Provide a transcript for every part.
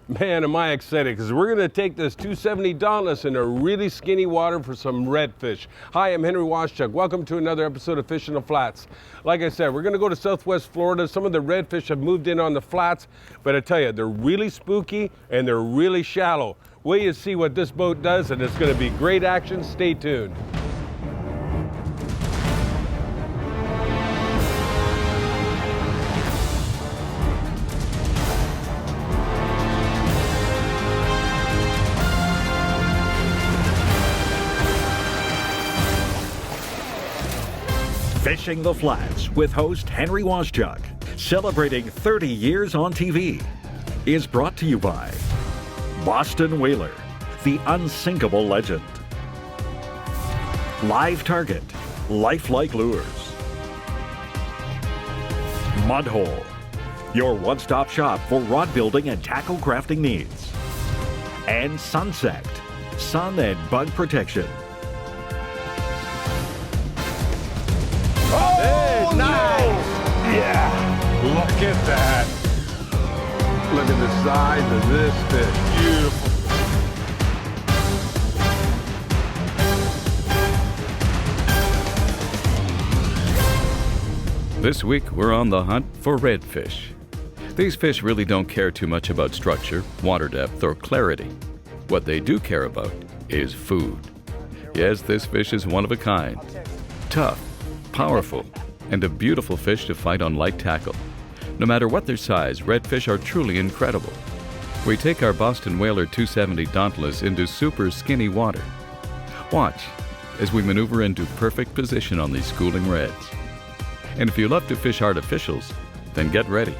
Man, am I excited, because we're going to take this 270 Dauntless in a really skinny water for some redfish. Hi, I'm Henry Washchuk. Welcome to another episode of Fish in the Flats. Like I said, we're going to go to Southwest Florida. Some of the redfish have moved in on the flats, but I tell you, they're really spooky and they're really shallow. Wait till you see what this boat does, and it's going to be great action. Stay tuned. Fishing the Flats with host Henry Washchuk, celebrating 30 years on TV, is brought to you by Boston Whaler, the unsinkable legend. Live Target, lifelike lures. Mudhole, your one-stop shop for rod building and tackle crafting needs. And Sunsect, sun and bug protection. Oh, nice! Yeah, look at that. Look at the size of this fish. Beautiful. This week, we're on the hunt for redfish. These fish really don't care too much about structure, water depth, or clarity. What they do care about is food. Yes, this fish is one of a kind. Tough, powerful, and a beautiful fish to fight on light tackle. No matter what their size, redfish are truly incredible. We take our Boston Whaler 270 Dauntless into super skinny water. Watch as we maneuver into perfect position on these schooling reds. And if you love to fish artificials, then get ready,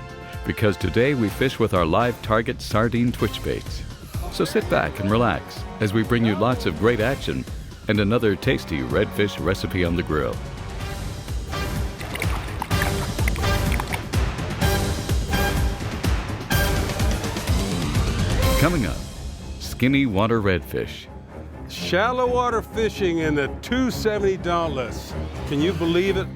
because today we fish with our Live Target sardine twitch baits. So sit back and relax as we bring you lots of great action and another tasty redfish recipe on the grill. Coming up, skinny water redfish. Shallow water fishing in the 270 Dauntless. Can you believe it?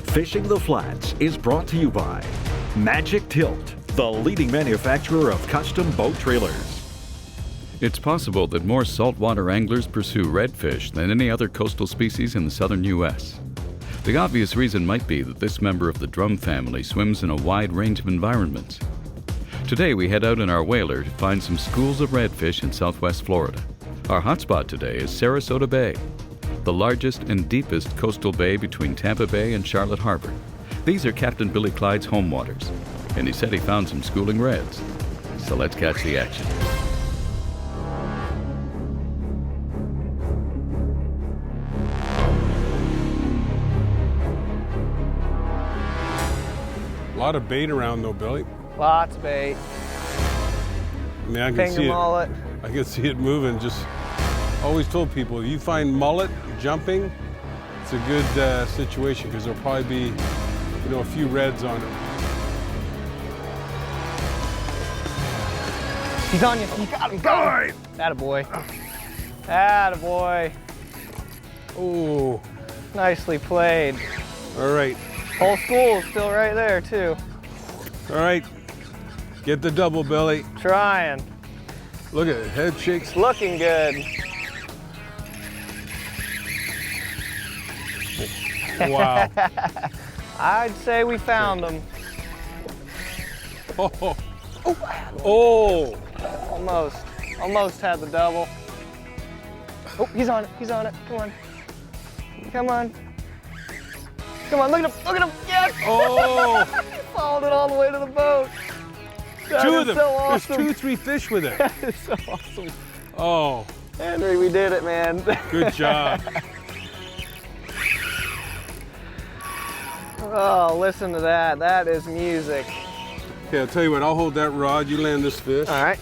Fishing the Flats is brought to you by Magic Tilt, the leading manufacturer of custom boat trailers. It's possible that more saltwater anglers pursue redfish than any other coastal species in the southern U.S. The obvious reason might be that this member of the drum family swims in a wide range of environments. Today we head out in our whaler to find some schools of redfish in southwest Florida. Our hotspot today is Sarasota Bay, the largest and deepest coastal bay between Tampa Bay and Charlotte Harbor. These are Captain Billy Clyde's home waters, and he said he found some schooling reds. So let's catch the action. A lot of bait around though, Billy. Lots of bait. I mean, I can Finger see mullet. I can see it moving. Just always told people, if you find mullet jumping, it's a good situation, because there'll probably be, a few reds on it. He's on you. You got him. Go! Attaboy. Attaboy. Oh, Nicely played. all right, Whole school is still right there, too. all right. Get the double, Billy. Trying. Look at it, head shakes. Looking good. Wow. I'd say we found him. Oh, oh. Almost had the double. Oh, he's on it. Come on. Come on, look at him. Yes! Oh. He followed it all the way to the boat. That Two is of them. so awesome. There's 2 or 3 fish with it. That is so awesome. Oh, Henry, we did it, man. good job. Oh, listen to that. That is music. Okay, I'll tell you what, I'll hold that rod, you land this fish. All right.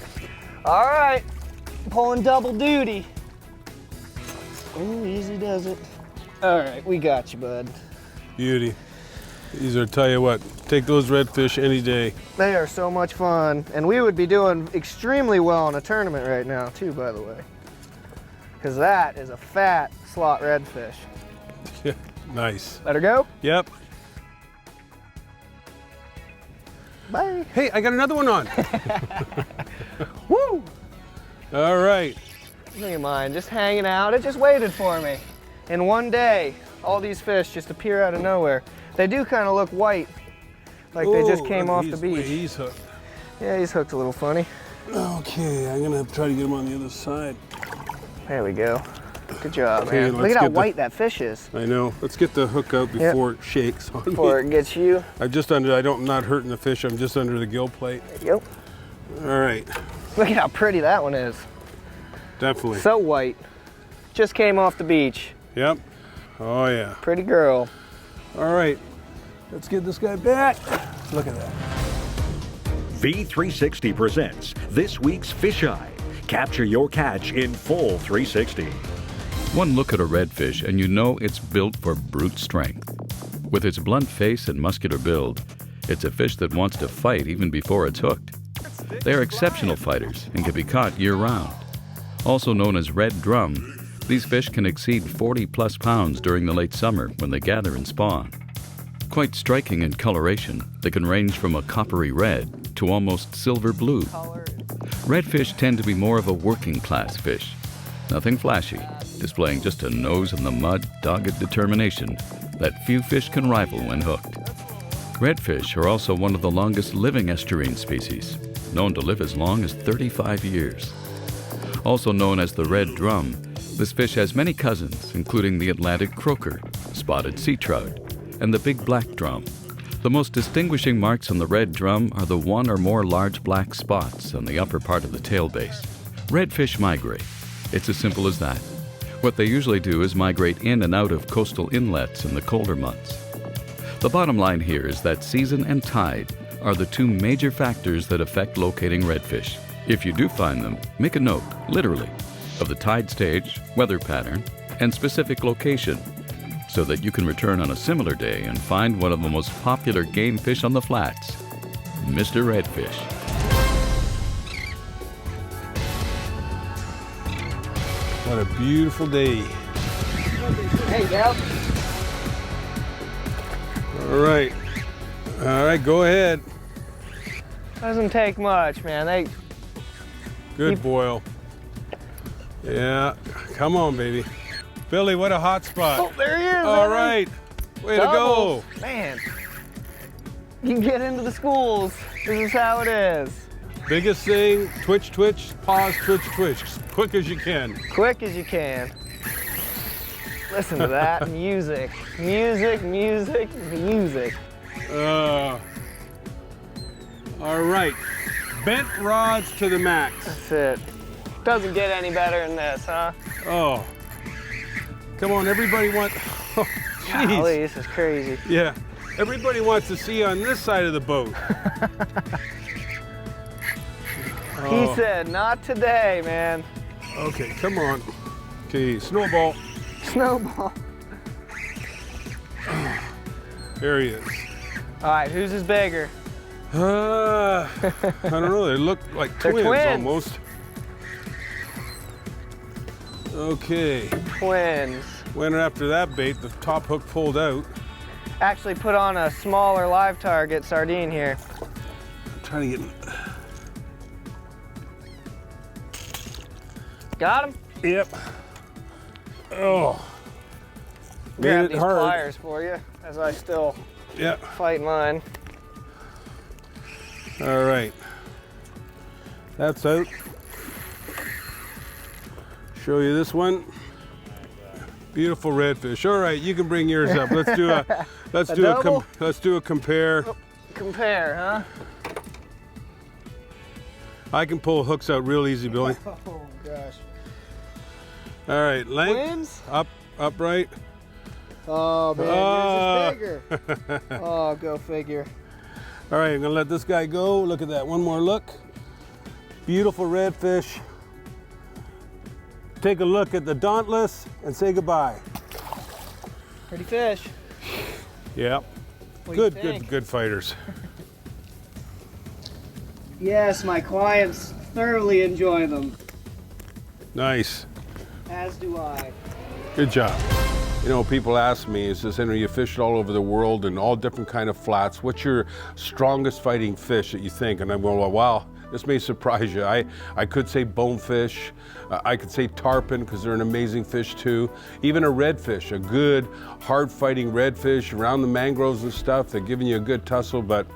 All right. Pulling double duty. Oh, easy does it. All right, we got you, bud. Beauty. These are, tell you what, take those redfish any day. They are so much fun. And we would be doing extremely well in a tournament right now, too, by the way. Because that is a fat slot redfish. Yeah, nice. Let her go. Yep. Bye. Hey, I got another one on. Woo! All right. Look at mine, just hanging out. It just waited for me. In one day, all these fish just appear out of nowhere. They do kind of look white, like they just came off the beach. He's hooked. Yeah, he's hooked a little funny. Okay, I'm gonna try to get him on the other side. There we go. Good job, Okay, man. Look let's at how get the- white that fish is. I know. Let's get the hook out before it shakes on Before me. it gets you. I'm just under, I'm not hurting the fish, I'm just under the gill plate. Yep. All right, Look at how pretty that one is. definitely. So white. Just came off the beach. Yep. Oh yeah. Pretty girl. All right, let's get this guy back. Look at that. V360 presents this week's Fish Eye. Capture your catch in full 360. One look at a redfish and you know it's built for brute strength. With its blunt face and muscular build, it's a fish that wants to fight even before it's hooked. They are exceptional fighters and can be caught year-round. Also known as red drum, these fish can exceed 40-plus pounds during the late summer when they gather and spawn. Quite striking in coloration, they can range from a coppery red to almost silver blue. Redfish tend to be more of a working-class fish. Nothing flashy, displaying just a nose in the mud, dogged determination that few fish can rival when hooked. Redfish are also one of the longest living estuarine species, known to live as long as 35 years. Also known as the red drum, this fish has many cousins, including the Atlantic croaker, spotted sea trout, and the big black drum. The most distinguishing marks on the red drum are the one or more large black spots on the upper part of the tail base. Redfish migrate. It's as simple as that. What they usually do is migrate in and out of coastal inlets in the colder months. The bottom line here is that season and tide are the two major factors that affect locating redfish. If you do find them, make a note, literally, of the tide stage, weather pattern, and specific location, so that you can return on a similar day and find one of the most popular game fish on the flats, Mr. Redfish. What a beautiful day. Hey, go. All right, go ahead. Doesn't take much, man. Good boil. Yeah, come on, baby. Billy, what a hot spot. Oh, there he is. All right, way Doubles. to go. Man, you can get into the schools. This is how it is. Biggest thing, twitch, twitch, pause, twitch, twitch, as quick as you can. Quick as you can. Listen to that music. Music, music, music. All right, bent rods to the max. That's it. Doesn't get any better than this, huh? Oh, come on, everybody wants, oh, Golly, jeez. this is crazy. Yeah, everybody wants to see you on this side of the boat. He said, not today, man. Okay, come on. Okay, snowball. Snowball. There he is. All right, whose is bigger? I don't know, they look like They're twins twins. almost. Okay, Twins. went after that bait, the top hook pulled out. Actually put on a smaller live target sardine here. I'm trying to get, Got him? yep. Oh, Grab made it these hard. pliers for you as I still Yeah, fight mine. all right. That's out. Show you this one. Beautiful redfish. All right, you can bring yours up. Let's do a double? let's do a compare. Compare, huh? I can pull hooks out real easy, Billy. Oh gosh. All right, length Twins? upright. Oh man, yours is bigger. Oh, go figure. All right, I'm gonna let this guy go. Look at that, one more look. Beautiful redfish. Take a look at the Dauntless and say goodbye. Pretty fish. Yeah, What do you think? good fighters. Yes, my clients thoroughly enjoy them. Nice, As do I. good job. You know, people ask me, is this, Henry, you fished all over the world and all different kind of flats. What's your strongest fighting fish that you think? And I'm going, well, wow, this may surprise you. I could say bonefish. I could say tarpon because they're an amazing fish too. Even a redfish, a good hard fighting redfish around the mangroves and stuff. They're giving you a good tussle, but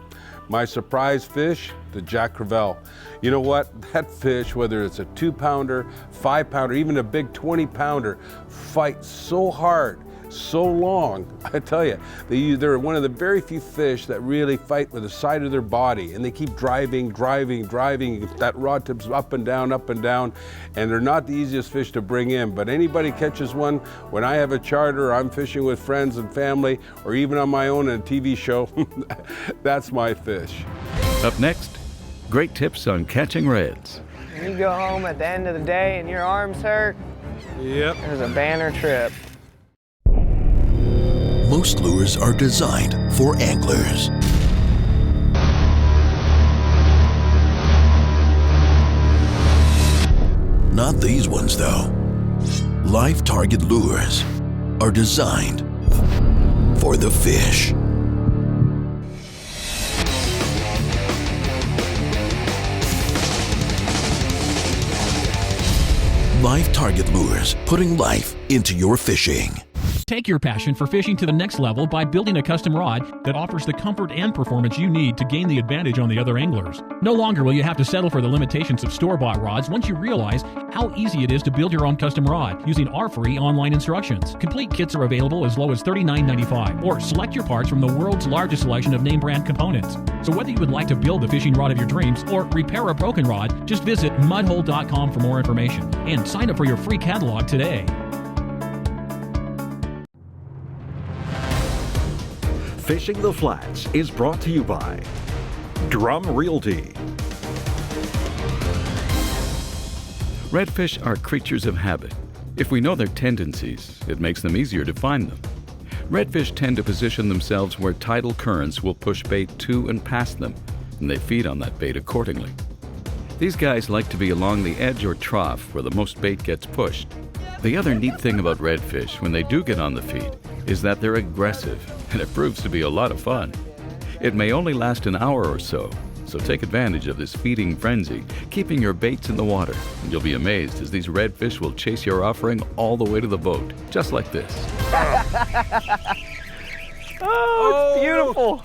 my surprise fish, the Jack Crevalle. You know what? That fish, whether it's a 2-pounder, 5-pounder, even a big 20-pounder, fights so hard, so long. I tell you, they're one of the very few fish that really fight with the side of their body, and they keep driving. That rod tips up and down, and they're not the easiest fish to bring in. But anybody catches one, when I have a charter, I'm fishing with friends and family, or even on my own in a TV show, that's my fish. Up next, great tips on catching reds. When you go home at the end of the day and your arms hurt, Yep. it was a banner trip. Most lures are designed for anglers. Not these ones, though. Live target lures are designed for the fish. Live target lures, putting life into your fishing. Take your passion for fishing to the next level by building a custom rod that offers the comfort and performance you need to gain the advantage on the other anglers. No longer will you have to settle for the limitations of store-bought rods once you realize how easy it is to build your own custom rod using our free online instructions. Complete kits are available as low as $39.95, or select your parts from the world's largest selection of name brand components. So whether you would like to build the fishing rod of your dreams or repair a broken rod, just visit mudhole.com for more information and sign up for your free catalog today. Fishing the Flats is brought to you by Drum Realty. Redfish are creatures of habit. If we know their tendencies, it makes them easier to find them. Redfish tend to position themselves where tidal currents will push bait to and past them, and they feed on that bait accordingly. These guys like to be along the edge or trough where the most bait gets pushed. The other neat thing about redfish when they do get on the feed is that they're aggressive, and it proves to be a lot of fun. It may only last an hour or so, so take advantage of this feeding frenzy, keeping your baits in the water, and you'll be amazed as these redfish will chase your offering all the way to the boat, just like this. Oh, it's beautiful.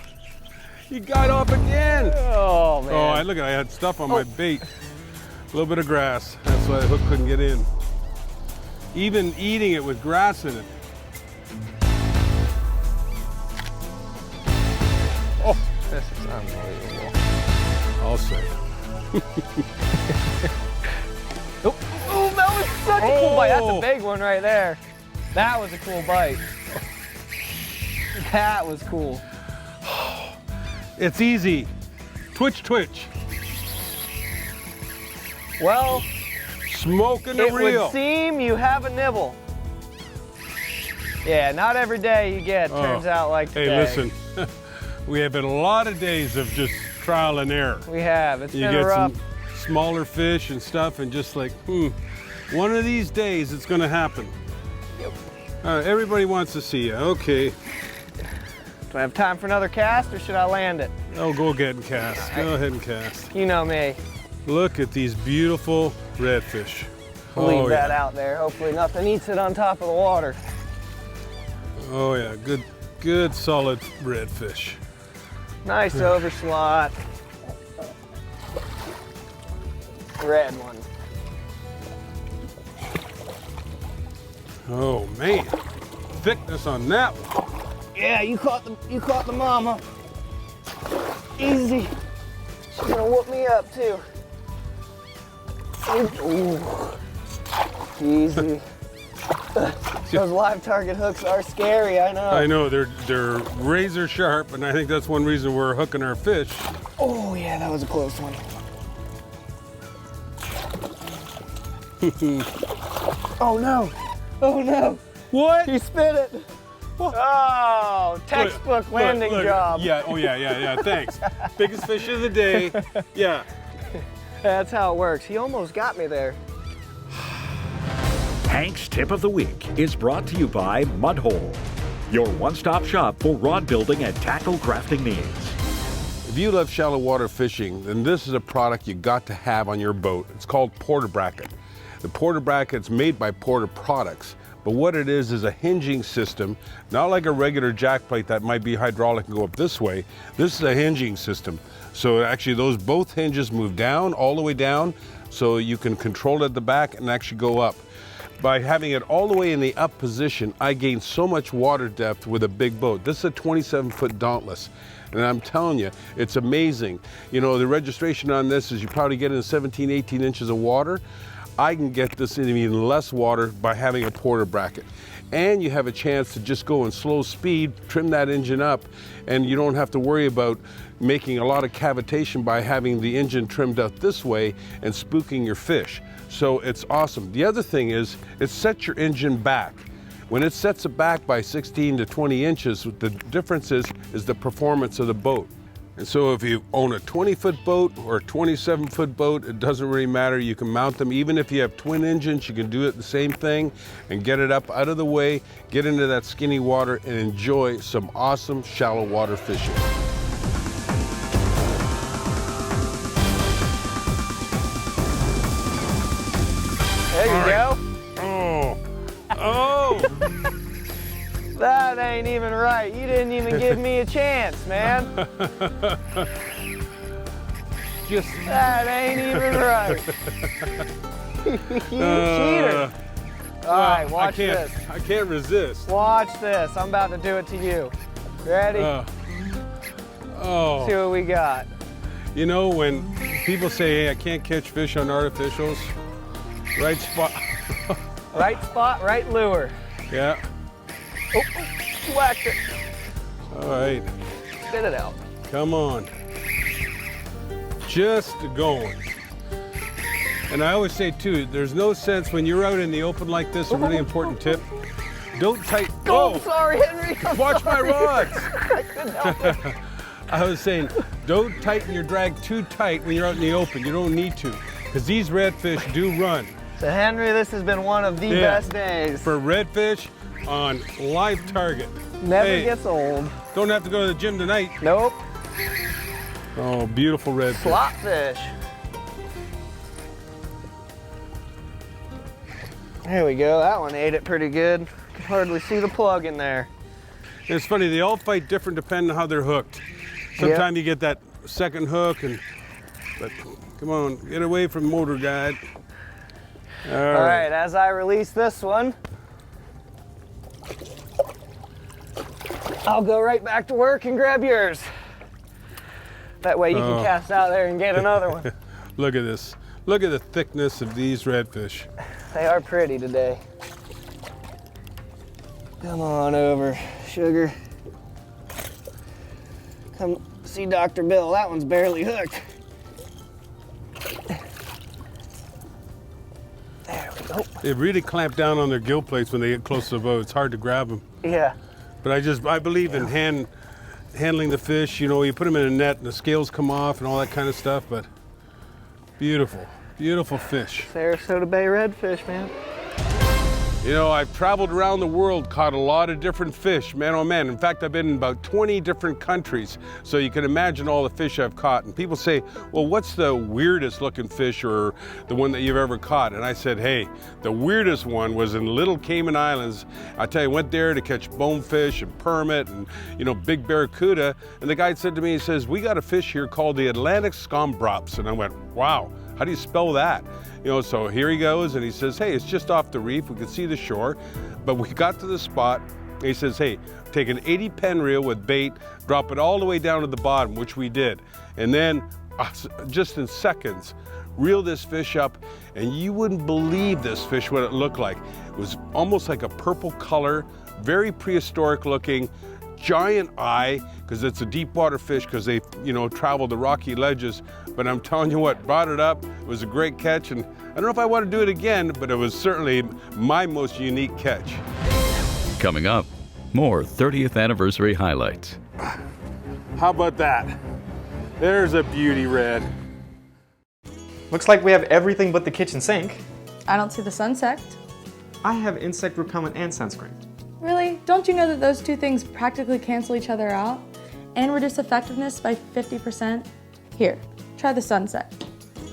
He got off again. Oh, man. Oh, look, I had stuff on my bait. A little bit of grass. That's why the hook couldn't get in. Even eating it with grass in it. Oh, This is unbelievable. I'll say. Oh, that was such a cool bite. That's a big one right there. That was a cool bite. That was cool. It's easy. Twitch, twitch. Well, Smoking the it reel. would seem you have a nibble. Yeah, not every day you get turns out like today. Hey, listen. We have had a lot of days of just trial and error. We have. It's You been get a rough. some smaller fish and stuff, and just like, one of these days it's going to happen. Yep. All right, everybody wants to see you. Okay. Do I have time for another cast, or should I land it? Oh, go get and cast. Go ahead and cast. You know me. Look at these beautiful redfish. Leave that yeah. out there. Hopefully nothing eats it on top of the water. Oh yeah, good solid redfish. Nice overslot. Red one. Oh man, thickness on that one. Yeah, you caught the mama. Easy. She's gonna whoop me up too. Ooh. Easy. See Those live target hooks are scary, I know. I know, they're razor sharp, and I think that's one reason we're hooking our fish. Oh yeah, that was a close one. Oh no, oh no. What? He spit it. Oh, textbook landing job. Yeah, oh yeah, thanks. Biggest fish of the day, yeah. That's how it works. He almost got me there. Hank's Tip of the Week is brought to you by Mudhole, your one-stop shop for rod building and tackle crafting needs. If you love shallow water fishing, then this is a product you got to have on your boat. It's called Porter Bracket. The Porter Bracket's made by Porter Products, but what it is a hinging system, not like a regular jack plate that might be hydraulic and go up this way. This is a hinging system. So actually those both hinges move down, all the way down, so you can control it at the back and actually go up. By having it all the way in the up position, I gain so much water depth with a big boat. This is a 27-foot Dauntless, and I'm telling you, it's amazing. You know, the registration on this is you probably get in 17, 18 inches of water. I can get this in even less water by having a Porter Bracket. And you have a chance to just go in slow speed, trim that engine up, and you don't have to worry about making a lot of cavitation by having the engine trimmed out this way and spooking your fish. So it's awesome. The other thing is, it sets your engine back. When it sets it back by 16 to 20 inches, the difference is the performance of the boat. And so if you own a 20-foot boat or a 27-foot boat, it doesn't really matter. You can mount them. Even if you have twin engines, you can do it the same thing and get it up out of the way, get into that skinny water, and enjoy some awesome shallow water fishing. There you go. Oh, oh! That ain't even right. You didn't even give me a chance, man. That ain't even right. You cheater. All right, watch this. I can't resist. Watch this. I'm about to do it to you. Ready? Oh. See what we got. You know, when people say, hey, I can't catch fish on artificials, right spot. Right spot, right lure. Yeah. Oh, whacked it. All right. Spit it out. Come on. Just going. And I always say, too, there's no sense when you're out in the open like this, a really important tip, don't tighten. Oh, sorry, Henry. Watch my rods. I couldn't help it. I was saying, don't tighten your drag too tight when you're out in the open. You don't need to, because these redfish do run. So, Henry, this has been one of the best days. For redfish on live target. Never gets old. Don't have to go to the gym tonight. Nope. Oh, beautiful redfish. Slot fish. There we go. That one ate it pretty good. Could hardly see the plug in there. It's funny, they all fight different depending on how they're hooked. Sometimes you get that second hook, but come on, get away from motor guide. All right, as I release this one, I'll go right back to work and grab yours. That way you can cast out there and get another one. Look at this. Look at the thickness of these redfish. They are pretty today. Come on over, sugar. Come see Dr. Bill. That one's barely hooked. There we go. They really clamp down on their gill plates when they get close to the boat. It's hard to grab them. Yeah. But I believe in handling the fish. You know, you put them in a net and the scales come off and all that kind of stuff, but beautiful, beautiful fish. Sarasota Bay redfish, man. You know, I've traveled around the world, caught a lot of different fish, man, oh man. In fact, I've been in about 20 different countries, so you can imagine all the fish I've caught. And people say, well, what's the weirdest looking fish or the one that you've ever caught? And I said, hey, the weirdest one was in Little Cayman Islands. I tell you, I went there to catch bonefish and permit and, you know, big barracuda. And the guide said to me, he says, we got a fish here called the Atlantic Scombrops. And I went, wow, how do you spell that? You know, so here he goes, and he says, hey, it's just off the reef. We can see the shore. But we got to the spot, and he says, hey, take an 80 pen reel with bait, drop it all the way down to the bottom, which we did. And then, just in seconds, reel this fish up, and you wouldn't believe this fish what it looked like. It was almost like a purple color, very prehistoric looking, giant eye, because it's a deep water fish because they, travel the rocky ledges. But I'm telling you what, brought it up. It was a great catch, and I don't know if I want to do it again, but it was certainly my most unique catch. Coming up, more 30th anniversary highlights. How about that? There's a beauty red. Looks like we have everything but the kitchen sink. I don't see the sunsect. I have insect repellent and sunscreen. Really? Don't you know that those two things practically cancel each other out and reduce effectiveness by 50%? Here, try the sunset.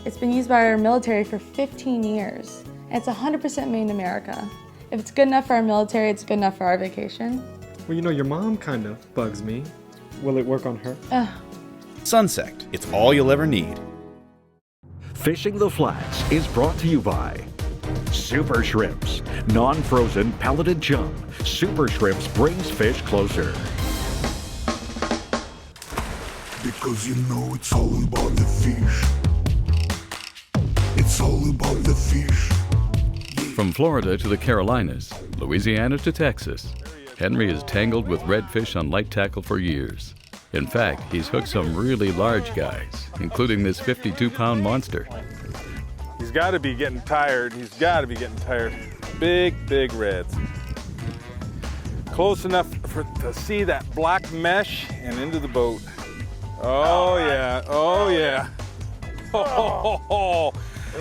It's been used by our military for 15 years, and it's 100% made in America. If it's good enough for our military, it's good enough for our vacation. Well, your mom kind of bugs me. Will it work on her? Sunsect, it's all you'll ever need. Fishing the Flats is brought to you by Super Shrimps, non-frozen pelleted chum. Super Shrimps brings fish closer. Because it's all about the fish. It's all about the fish. From Florida to the Carolinas, Louisiana to Texas, Henry is tangled with redfish on light tackle for years. In fact, he's hooked some really large guys, including this 52-pound monster. He's got to be getting tired. Big, big reds. Close enough to see that black mesh and into the boat. Oh, yeah. Oh, yeah. Oh,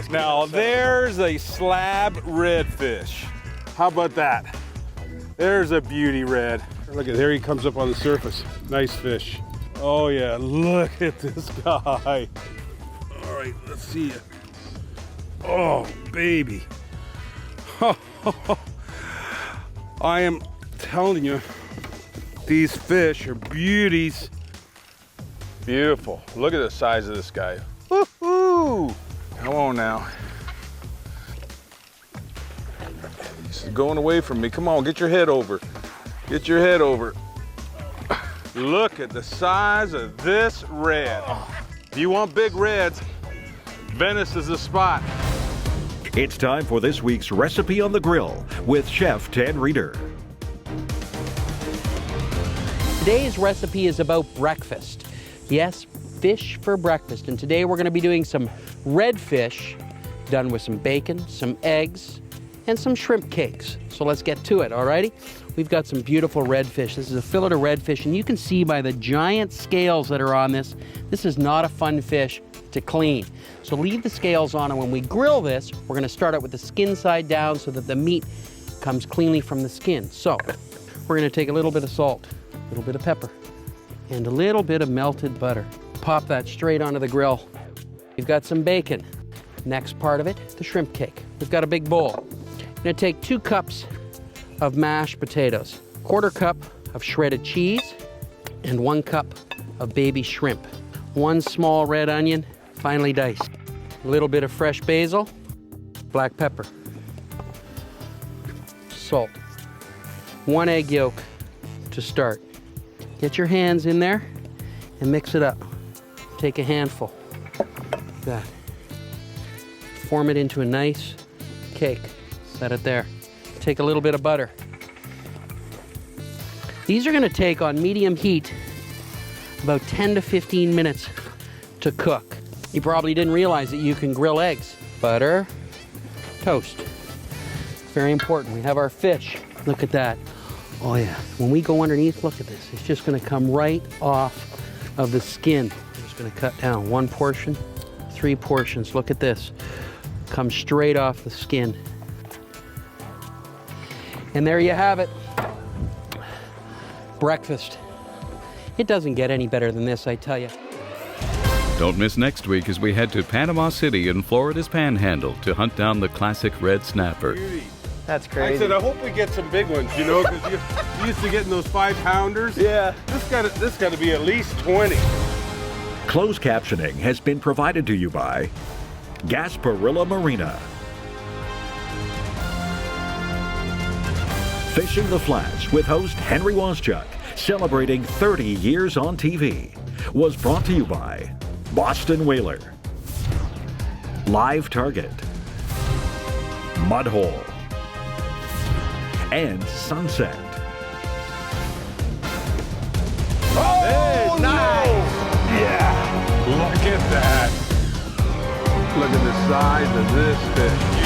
now there's a slab redfish. How about that? There's a beauty red. Look at, there he comes up on the surface. Nice fish. Oh yeah, look at this guy. All right, let's see you. Oh, baby. I am telling you, these fish are beauties. Beautiful. Look at the size of this guy. Woo-hoo! Come on now. He's going away from me. Come on, get your head over. Get your head over. Look at the size of this red. If you want big reds, Venice is the spot. It's time for this week's Recipe on the Grill with Chef Ted Reeder. Today's recipe is about breakfast. Yes, fish for breakfast. And today we're going to be doing some redfish done with some bacon, some eggs, and some shrimp cakes. So let's get to it, all righty? We've got some beautiful redfish. This is a fillet of redfish, and you can see by the giant scales that are on this, this is not a fun fish to clean. So leave the scales on, and when we grill this, we're gonna start out with the skin side down so that the meat comes cleanly from the skin. So we're gonna take a little bit of salt, a little bit of pepper, and a little bit of melted butter. Pop that straight onto the grill. We've got some bacon. Next part of it, the shrimp cake. We've got a big bowl. I'm gonna take 2 cups of mashed potatoes, 1/4 cup of shredded cheese, and 1 cup of baby shrimp. 1 small red onion, finely diced. A little bit of fresh basil, black pepper, salt, 1 egg yolk to start. Get your hands in there and mix it up. Take a handful, like that. Form it into a nice cake. Set it there. Take a little bit of butter. These are going to take on medium heat about 10 to 15 minutes to cook. You probably didn't realize that you can grill eggs. Butter, toast. Very important. We have our fish. Look at that. Oh yeah. When we go underneath, look at this. It's just going to come right off of the skin. I'm just going to cut down 1 portion, 3 portions. Look at this. Comes straight off the skin. And there you have it. Breakfast. It doesn't get any better than this, I tell you. Don't miss next week as we head to Panama City in Florida's Panhandle to hunt down the classic red snapper. That's crazy. I said, I hope we get some big ones, because you used to getting those 5-pounders. Yeah. This got to be at least 20. Closed captioning has been provided to you by Gasparilla Marina. Fishing the Flats with host Henry Waschuk, celebrating 30 years on TV, was brought to you by Boston Whaler, Live Target, Mudhole, and Sunset. Oh, nice! Yeah, look at that. Look at the size of this fish.